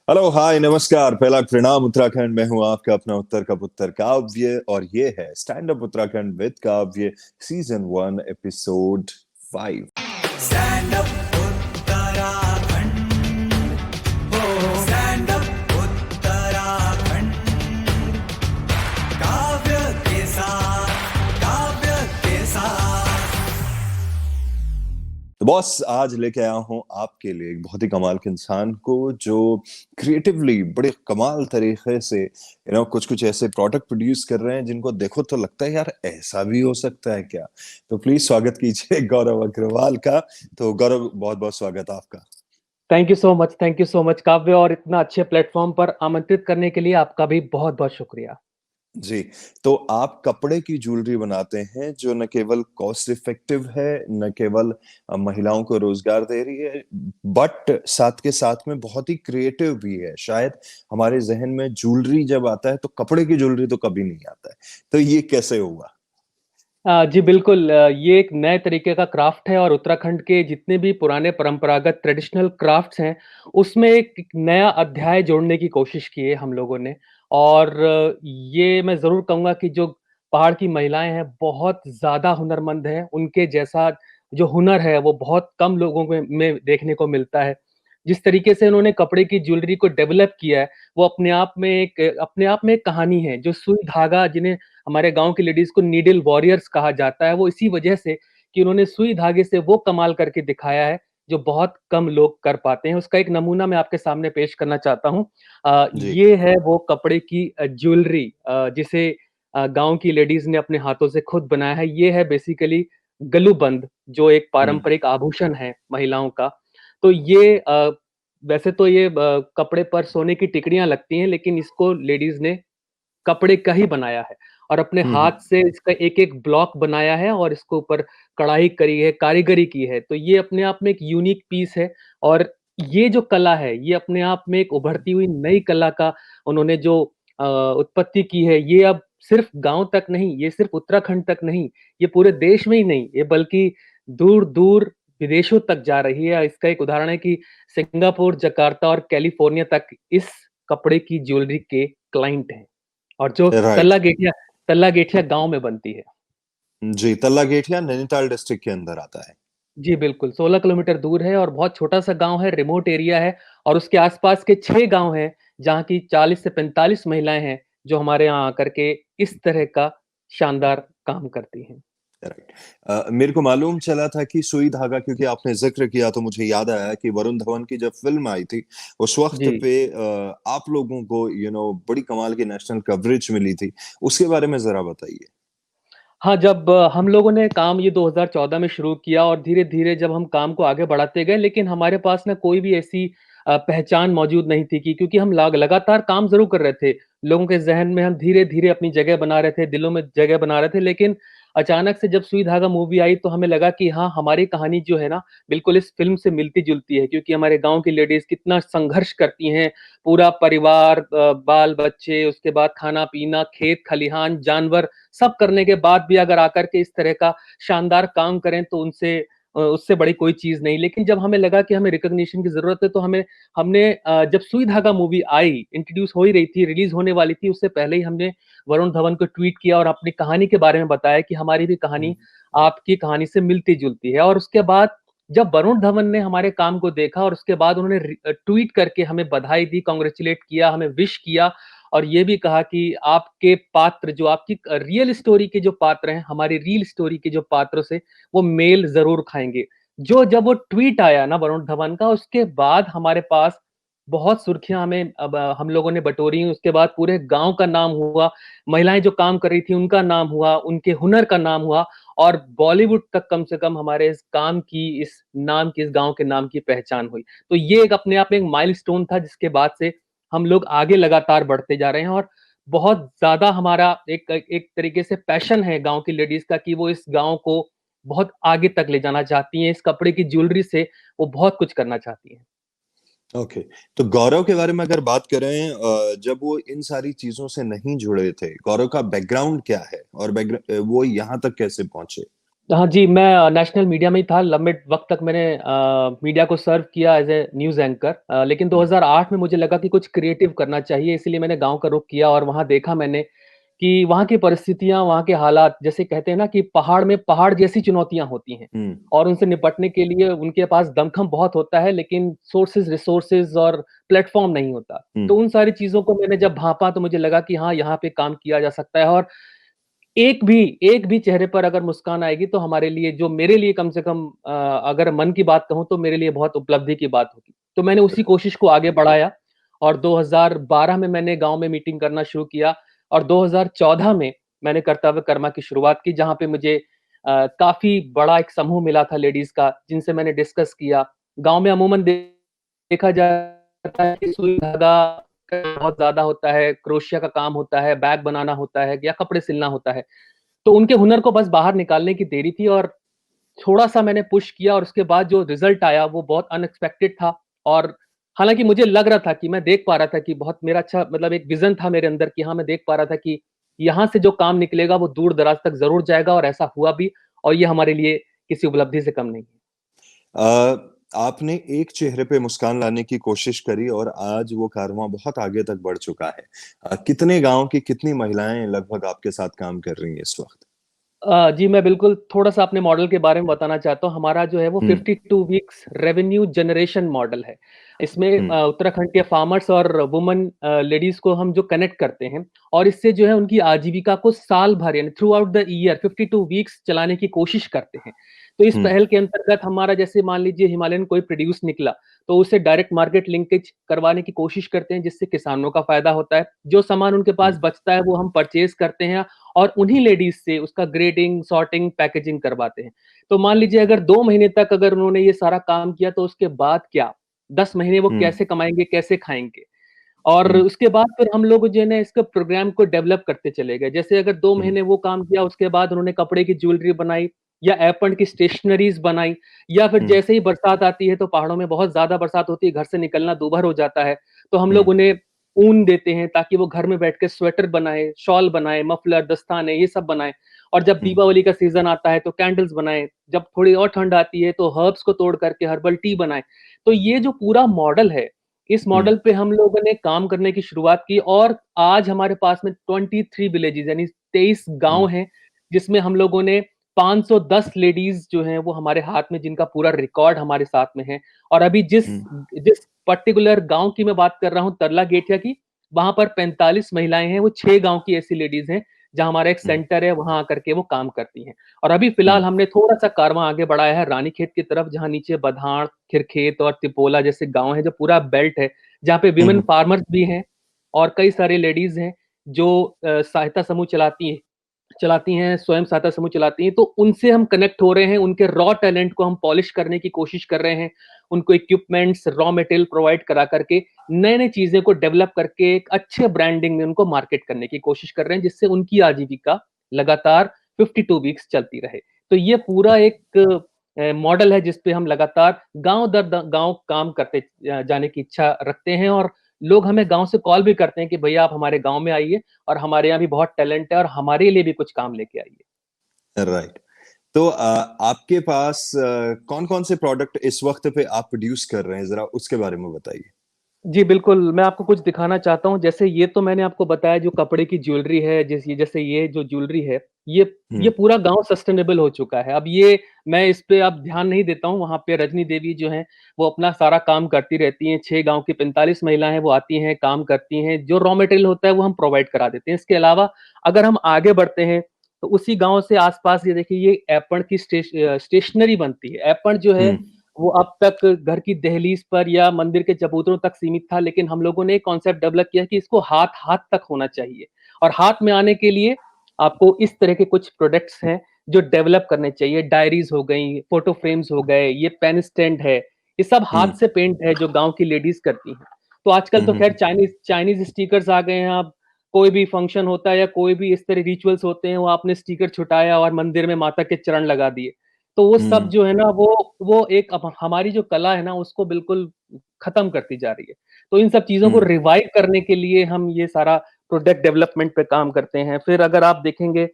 Hello hi नमस्कार पहला प्रणाम उत्तराखंड। मैं हूं आपका अपना उत्तर का पुत्र काव्य और ये है स्टैंड अप उत्तराखंड विद काव्य season 1 episode 5। Stand up Uttarakhand हो स्टैंड अप उत्तराखंड काव्य के साथ। तो बॉस आज लेके आया हूं आपके लिए एक बहुत ही कमाल के इंसान को जो क्रिएटिवली बड़े कमाल तरीके से कुछ कुछ ऐसे प्रोडक्ट प्रोड्यूस कर रहे हैं जिनको देखो तो लगता है यार ऐसा भी हो सकता है क्या। तो प्लीज स्वागत कीजिए गौरव अग्रवाल का। तो गौरव बहुत बहुत स्वागत आपका। थैंक यू सो मच काव्य, और इतना अच्छे प्लेटफॉर्म पर आमंत्रित करने के लिए आपका भी बहुत बहुत शुक्रिया। जी। तो आप कपड़े की ज्वेलरी बनाते हैं जो न केवल कॉस्ट इफेक्टिव है, न केवल महिलाओं को रोजगार दे रही है, बट साथ के साथ में बहुत ही क्रिएटिव भी है। शायद हमारे जहन में ज्वेलरी जब आता है तो कपड़े की ज्वेलरी तो कभी नहीं आता है। तो ये कैसे हुआ? जी बिल्कुल, ये एक नए तरीके का क्राफ्ट है और उत्तराखंड के जितने भी पुराने परंपरागत ट्रेडिशनल क्राफ्ट्स हैं, उसमें एक नया अध्याय जोड़ने की कोशिश की है हम लोगों ने। और ये मैं ज़रूर कहूँगा कि जो पहाड़ की महिलाएँ हैं, बहुत ज़्यादा हुनरमंद हैं। उनके जैसा जो हुनर है, वो बहुत कम लोगों में देखने को मिलता है। जिस तरीके से उन्होंने कपड़े की ज्वेलरी को डेवलप किया है, वो अपने आप में एक कहानी है। जो सुई धागा, जिन्हें हमारे गाँव की लेडीज़ को नीडल वॉरियर्स कहा जाता है, वो इसी वजह से कि उन्होंने सुई धागे से वो कमाल करके दिखाया है, जो बहुत कम लोग कर पाते हैं। उसका एक नमूना मैं आपके सामने पेश करना चाहता हूँ। जी। ये है वो कपड़े की ज्वेलरी, जिसे गाँव की लेडीज़ ने अपने हाथों से खुद बनाया है। ये है बेसिकली गलूबंद, जो एक हम्म। पारंपरिक आभूषण है महिलाओं का। तो ये वैसे तो ये कपड़े पर सोने की टिकड़ियाँ लगती हैं, लेकिन इसको लेडीज़ ने कपड़े का ही बनाया है और अपने हम्म। हाथ से इसका एक-एक ब्लॉक बनाया है और इसके ऊपर कढ़ाई करी है, कारीगरी की है। तो ये अपने आप में एक यूनिक पीस है और ये जो कला है, ये अपने आप में एक उभरती हुई नई कला का उन्होंने जो उत्पत्ति की है, ये अब सिर्फ़ गाँव तक नहीं, ये सिर्फ़ उत्तराखंड तक नहीं, ये पूरे देश में ही नहीं, ये बल्कि दूर-दूर विदेशों तक जा रही है। इसका एक उदाहरण है कि सिंगापुर, जकार्ता और कैलिफ़ोर्निया तक इस कपड़े की ज्वेलरी के क्लाइंट हैं। और जो राइट। तल्ला गेठिया गाँव में बनती है। जी, तल्ला गेठिया नैनीताल डिस्ट्रिक्ट के अंदर आता है। जी, बिल्कुल, 16 किलोमीटर दूर है और बहुत छोटा-सा गाँव है, रिमोट एरिया है और उसके आस-पास के 6 गाँव हैं, जहाँ की 40 से 45 महिलाएँ हैं, जो हमारे यहाँ आकर के इस तरह का शानदार काम करती हैं। राइट। मेरे को मालूम चला था कि सुई धागा, क्योंकि आपने जिक्र किया तो मुझे याद आया कि वरुण धवन की जब फिल्म आई थी उस वक्त जी। पे आप लोगों को बड़ी कमाल की नेशनल कवरेज मिली थी। उसके बारे में जरा बताइए। हाँ, जब हम लोगों ने काम ये 2014 में शुरू किया और धीरे-धीरे जब हम काम को आगे बढ़ाते गए, लेकिन हमारे पास ना कोई भी ऐसी पहचान मौजूद नहीं थी कि क्योंकि हम लगातार काम ज़रूर कर रहे थे। लोगों के ज़हन में हम धीरे-धीरे अपनी जगह बना रहे थे, दिलों में जगह बना रहे थे, लेकिन अचानक से जब सुई धागा मूवी आई तो हमें लगा कि हाँ, हमारी कहानी जो है ना, बिल्कुल इस फ़िल्म से मिलती-जुलती है क्योंकि हमारे गाँव की लेडीज़ कितना संघर्ष करती हैं, पूरा परिवार, बाल-बच्चे, उसके बाद खाना-पीना, खेत-खलिहान, जानवर सब करने के बाद भी अगर आकर के इस तरह का शानदार काम करें तो उससे बड़ी कोई चीज़ नहीं। लेकिन जब हमें लगा कि हमें रिकॉग्निशन की ज़रूरत है तो हमने जब सुई धागा मूवी आई, इंट्रोड्यूस हो ही रही थी, रिलीज़ होने वाली थी, उससे पहले ही हमने वरुण धवन को ट्वीट किया और अपनी कहानी के बारे में बताया कि हमारी भी कहानी आपकी कहानी से मिलती-जुलती है। और उसके बाद जब वरुण धवन ने हमारे काम को देखा और उसके बाद उन्होंने ट्वीट करके हमें बधाई दी, कांग्रेचुलेट किया, हमें विश किया और ये भी कहा कि आपके पात्र जो आपकी रियल स्टोरी के जो पात्र हैं, हमारी रियल स्टोरी के जो पात्रों से वो मेल ज़रूर खाएँगे। जब वो ट्वीट आया ना वरुण धवन का, उसके बाद हमारे पास बहुत सुर्खियाँ हमें अब हम लोगों ने बटोरी, उसके बाद पूरे गाँव का नाम हुआ, महिलाएँ जो काम कर रही थी उनका नाम हुआ, उनके हुनर का नाम हुआ और बॉलीवुड तक कम से कम हमारे इस काम की, इस नाम की, इस गाँव के नाम की पहचान हुई। तो ये एक अपने आप में एक माइलस्टोन था जिसके बाद से हम लोग आगे लगातार बढ़ते जा रहे हैं और बहुत ज़्यादा हमारा एक एक तरीके से पैशन है गाँव की लेडीज़ का कि वो इस गाँव को बहुत आगे तक ले जाना चाहती हैं। इस कपड़े की ज्वेलरी से वो बहुत कुछ करना चाहती हैं। ओके। तो गौरव के बारे में अगर बात करें, जब वो इन सारी चीजों से नहीं जुड़े थे, गौरव का बैकग्राउंड क्या है और वो यहाँ तक कैसे पहुंचे? हाँ जी, मैं नेशनल मीडिया में ही था, लंबे वक़्त तक मैंने मीडिया को सर्व किया एज़ ए न्यूज़ एंकर लेकिन हुँ, 2008 में मुझे लगा कि कुछ क्रिएटिव करना चाहिए, इसीलिए मैंने गाँव का रुख किया और वहाँ देखा मैंने कि वहाँ की परिस्थितियाँ, वहाँ के हालात, जैसे कहते हैं ना कि पहाड़ में पहाड़ जैसी चुनौतियाँ होती हैं हुँ, और उनसे निपटने के लिए उनके पास दमखम बहुत होता है, लेकिन सोर्सेज़, रिसोर्सेज़ और प्लेटफ़ॉर्म नहीं होता। हुँ, तो उन सारी चीज़ों को मैंने जब भाँपा तो मुझे लगा कि हाँ, यहाँ पे काम किया जा सकता है और एक भी चेहरे पर अगर मुस्कान आएगी तो हमारे लिए जो मेरे लिए कम से कम अगर मन की बात कहूँ तो मेरे लिए बहुत उपलब्धि की बात होगी। तो मैंने उसी कोशिश को आगे बढ़ाया और 2012 में मैंने गाँव में मीटिंग करना शुरू किया और 2014 में मैंने कर्तव्य कर्मा की शुरुआत की जहाँ पे मुझे काफ़ी बड़ा एक समूह मिला था लेडीज़ का जिनसे मैंने डिस्कस किया। गाँव में अमूमन देखा जाता है कि सुई धागा बहुत ज़्यादा होता है, क्रोशिया का काम होता है, बैग बनाना होता है या कपड़े सिलना होता है। तो उनके हुनर को बस बाहर निकालने की देरी थी और थोड़ा-सा मैंने पुश किया और उसके बाद जो रिज़ल्ट आया वो बहुत अनएक्सपेक्टेड था और हालाँकि मुझे लग रहा था कि मैं देख पा रहा था कि बहुत मेरा अच्छा मतलब एक विज़न था मेरे अंदर कि हाँ, मैं देख पा रहा था कि यहाँ से जो काम निकलेगा वो दूर-दराज तक ज़रूर जाएगा और ऐसा हुआ भी और ये हमारे लिए किसी उपलब्धि से कम नहीं है। आपने एक चेहरे पे मुस्कान लाने की कोशिश करी और आज वो कारवां बहुत आगे तक बढ़ चुका है। कितने गाँव की कितनी महिलाएँ लगभग आपके साथ काम कर रही हैं इस वक़्त? जी, मैं बिल्कुल थोड़ा-सा अपने मॉडल के बारे में बताना चाहता हूँ। हमारा जो है वो हुँ, 52 वीक्स रेवेन्यू जनरेशन मॉडल है। इसमें हुँ, उत्तराखंड के फार्मर्स और वुमन लेडीज़ को हम जो कनेक्ट करते हैं और इससे जो है उनकी आजीविका को साल भर यानी through out the year 52 weeks चलाने की कोशिश करते हैं। तो इस हुँ, पहल के अंतर्गत हमारा जैसे मान लीजिए हिमालयन कोई प्रोड्यूस निकला, तो उसे डायरेक्ट मार्केट लिंकेज करवाने की कोशिश करते हैं जिससे किसानों का फ़ायदा होता है। जो सामान उनके हुँ, पास बचता है वो हम परचेज़ करते हैं और उन्हीं लेडीज़ से उसका ग्रेडिंग, सॉर्टिंग, पैकेजिंग करवाते हैं। तो मान लीजिए अगर 2 महीने तक अगर उन्होंने ये सारा काम किया तो उसके बाद क्या? 10 महीने वो हुँ, कैसे कमाएँगे, कैसे खाएँगे? और हुँ, उसके बाद फिर हम लोग जो है ना इसका प्रोग्राम को डेवलप करते चले गए। जैसे अगर 2 हुँ, महीने वो काम किया उसके बाद उन्होंने कपड़े की ज्वेलरी बनाई या एप्रन की स्टेशनरीज़ बनाई या फिर हुँ, जैसे ही बरसात आती है तो पहाड़ों में बहुत ज़्यादा बरसात होती है, घर से निकलना दूभर हो जाता है। तो हम हुँ, लोग उन्हें ऊन देते हैं ताकि वो घर में बैठ के स्वेटर बनाएँ, शॉल बनाएँ, मफलर, दस्ताने ये सब बनाएँ। और जब हुँ, दीपावली का सीज़न आता है तो कैंडल्स बनाएँ, जब थोड़ी और ठंड आती है तो हर्ब्स को तोड़ करके हर्बल टी बनाएँ। तो ये जो पूरा मॉडल है इस हुँ, मॉडल पे हम लोगों ने काम करने की शुरुआत की और आज हमारे पास में 23 विलेजेस यानी 23 हुँ, गाँव हैं, जिसमें हम लोगों ने 510 लेडीज़ जो हैं, वो हमारे हाथ में जिनका पूरा रिकॉर्ड हमारे साथ में है। और अभी जिस हुँ, जिस पर्टिकुलर गाँव की मैं बात कर रहा हूँ, तरला गेठिया की, वहाँ पर 45 महिलाएँ हैं, वो 6 गाँव की ऐसी लेडीज़ हैं, जहाँ हमारा एक हुँ, सेंटर है, वहाँ आकर के वो काम करती हैं। और अभी हुँ, फिलहाल हमने थोड़ा-सा कारवां आगे बढ़ाया है रानीखेत की तरफ, जहाँ नीचे बधाड़, खिरखेत और तिपोला जैसे गाँव हैं, जो पूरा बेल्ट है, जहाँ पे हुँ, विमेन हुँ, फार्मर्स भी हैं और कई सारे लेडीज़ हैं, जो सहायता समूह चलाती हैं, स्वयं सहायता समूह चलाती हैं, तो उनसे हम कनेक्ट हो रहे हैं, उनके रॉ टैलेंट को हम पॉलिश करने की कोशिश कर रहे हैं, उनको इक्विपमेंट्स, रॉ मटेरियल प्रोवाइड करा करके, नए-नए चीज़ें को डेवलप करके एक अच्छे ब्रांडिंग में उनको मार्केट करने की कोशिश कर रहे हैं, जिससे उनकी आजीविका लगातार 52 वीक्स चलती रहे। तो ये पूरा एक मॉडल है जिस पे हम लगातार गाँव दर द गाँव काम करते जाने की इच्छा रखते हैं और लोग हमें गाँव से कॉल भी करते हैं कि भैया आप हमारे गाँव में आइए और हमारे यहाँ भी बहुत टैलेंट है और हमारे लिए भी कुछ काम लेके आइए। राइट। तो आपके पास कौन-कौन से प्रोडक्ट इस वक़्त पे आप प्रोड्यूस कर रहे हैं? ज़रा उसके बारे में बताइए। जी, बिल्कुल, मैं आपको कुछ दिखाना चाहता हूँ, जैसे ये तो मैंने आपको बताया जो कपड़े की ज्वेलरी है, जैसे ये जो ज्वेलरी है, ये हुँ, ये पूरा गाँव सस्टेनेबल हो चुका है। अब ये मैं इस पे अब ध्यान नहीं देता हूँ, वहाँ पे रजनी देवी जो हैं, वो अपना सारा काम करती रहती हैं, 6 गाँव की 45 महिलाएँ हैं, वो आती हैं, काम करती हैं, जो रॉ मटेरियल होता है, वो हम प्रोवाइड करा देते हैं। इसके अलावा अगर हम आगे बढ़ते हैं, तो उसी गाँव से आस-पास ये देखिए ये एप्रन की स्टेशनरी बनती है। एप्रन जो है हुँ, वो अब तक घर की दहलीज पर या मंदिर के चबूतरों तक सीमित था, लेकिन हम लोगों ने एक कॉन्सेप्ट डेवलप किया कि इसको हाथ-हाथ तक होना चाहिए और हाथ में आने के लिए आपको इस तरह के कुछ प्रोडक्ट्स हैं, जो डेवलप करने चाहिए। डायरीज़ हो गई, फोटो फ्रेम्स हो गए, ये पेन स्टैंड है, ये सब हुँ, हाथ से पेंट है जो गाँव की लेडीज़ करती हैं। तो आजकल हुँ, तो हुँ, ख़ैर चाइनीज़ चाइनीज़ स्टिकर्स आ गए हैं, अब कोई भी फंक्शन होता है या कोई भी इस तरह रिचुअल्स होते हैं, वो आपने स्टिकर छुटाया और मंदिर में माता के चरण लगा दिए। तो वो सब हुँ, जो है ना वो एक अब हमारी जो कला है ना उसको बिल्कुल खत्म करती जा रही है। तो इन सब चीज़ों को हुँ, रिवाइव करने के लिए हम ये सारा प्रोडक्ट डेवलपमेंट पे काम करते हैं। फिर अगर आप देखेंगे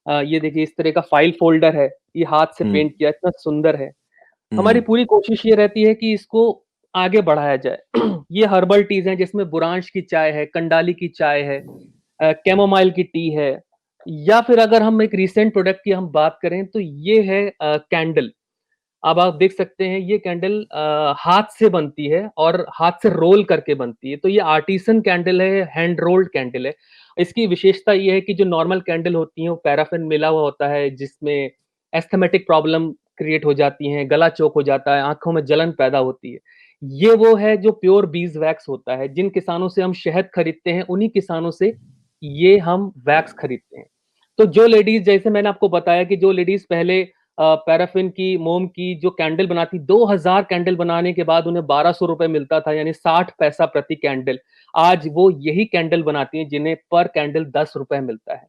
ये देखिए इस तरह का फाइल फोल्डर है, ये हाथ से पेंट किया, इतना सुंदर है। हमारी पूरी कोशिश ये रहती है कि इसको आगे बढ़ाया जाए। ये हर्बल टीज़ हैं जिसमें बुरांश की चाय है, कंडाली की चाय है, कैमोमाइल की टी है, या फिर अगर हम एक रीसेंट प्रोडक्ट की हम बात करें तो ये है कैंडल। अब आप देख सकते हैं ये कैंडल हाथ से बनती है और हाथ से रोल करके बनती है। तो ये आर्टिसन कैंडल है, हैंड रोल्ड कैंडल है। इसकी विशेषता ये है कि जो नॉर्मल कैंडल होती हैं वो पैराफिन मिला हुआ होता है जिसमें एस्थमेटिक प्रॉब्लम क्रिएट हो जाती हैं, गला चोक हो जाता है, आँखों में जलन पैदा होती है। ये वो है जो प्योर बीज वैक्स होता है। जिन किसानों से हम शहद खरीदते हैं, उन्हीं किसानों से ये हम वैक्स खरीदते हैं। तो जो लेडीज़ जैसे मैंने आपको बताया कि जो लेडीज़ पहले पैराफिन की, मोम की जो कैंडल बनाती 2000 कैंडल बनाने के बाद उन्हें ₹1200 मिलता था यानी 60 पैसा प्रति कैंडल। आज वो यही कैंडल बनाती हैं जिन्हें पर कैंडल ₹10 मिलता है।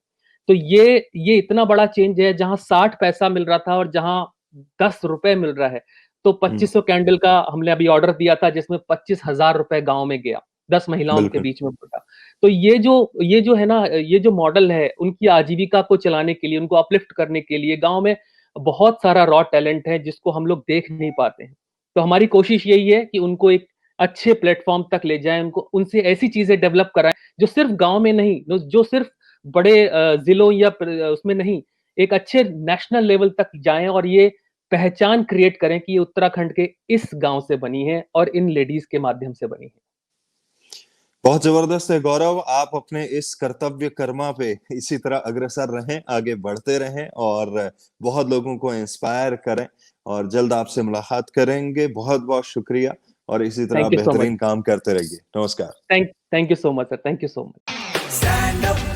तो ये इतना बड़ा चेंज है जहाँ 60 पैसा मिल रहा था और जहाँ ₹10 मिल रहा है। तो 2500 कैंडल का हमने अभी ऑर्डर दिया था जिसमें ₹25,000 गाँव में गया। 10 महिलाओं के बिल्कुल। बीच में बँटा। तो ये जो है ना, ये जो मॉडल है उनकी आजीविका को चलाने के लिए, उनको अपलिफ्ट करने के लिए गाँव में बहुत सारा रॉ टैलेंट है जिसको हम लोग देख नहीं पाते हैं। तो हमारी कोशिश यही है कि उनको एक अच्छे प्लेटफ़ॉर्म तक ले जाएँ, उनको उनसे ऐसी चीज़ें डेवलप कराएँ जो सिर्फ़ गाँव में नहीं, जो सिर्फ़ बड़े ज़िलों या उसमें नहीं, एक अच्छे नेशनल लेवल तक जाएँ और ये पहचान क्रिएट करें कि ये उत्तराखंड के इस गाँव से बनी है और इन लेडीज़ के माध्यम से बनी है। बहुत जबरदस्त है गौरव, आप अपने इस कर्तव्य कर्मा पे इसी तरह अग्रसर रहें, आगे बढ़ते रहें और बहुत लोगों को इंस्पायर करें और जल्द आपसे मुलाकात करेंगे। बहुत-बहुत शुक्रिया और इसी तरह थैंक यू सो मच। बेहतरीन काम करते रहिए। नमस्कार। Thank thank you so much sir. Thank you so much. Stand up